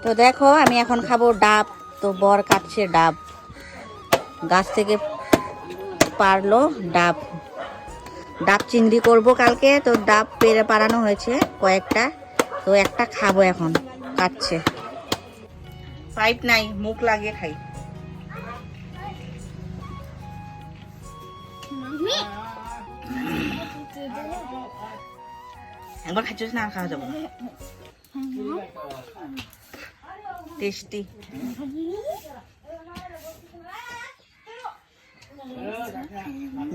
তো দেখো আমি এখন খাবো ডাব। তো বর কাটছে ডাব, গাছ থেকে পারলো ডাব। ডাব চিংড়ি করব কালকে। তো ডাব পেরে পাড়ানো হয়েছে কয়েকটা, তো একটা খাবো এখন। কাটছে, পাইপ নাই, মুখ লাগিয়ে খাই। একবার খাচ্ছিস না, আর খাওয়া যাবো না। টেস্টি।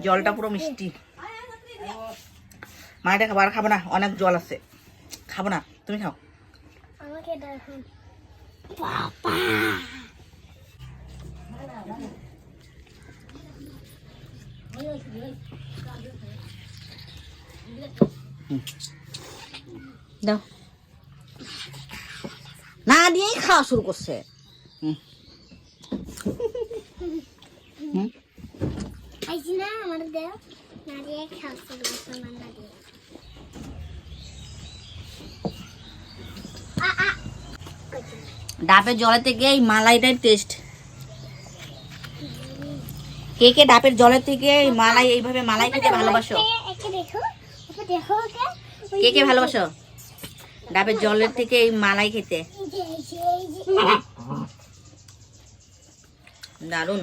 জলটা পুরো মিষ্টি। মা এটা খাবার খাবো না, অনেক জল আছে, খাবো না, তুমি খাও। দাও, না দিয়েই খাওয়া শুরু করছে। ডাবের জলের থেকে এই মালাইটার টেস্ট। কে কে ডাবের জলের থেকে এই মালাই, এইভাবে মালাই খেতে ভালোবাসো? কে কে ভালোবাসো ডাবের জলের থেকে এই মালাই খেতে? দারুন।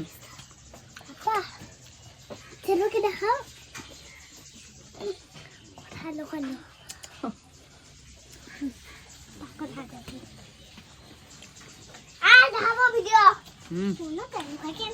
দেখাও ভালো ভালো ভিডিও।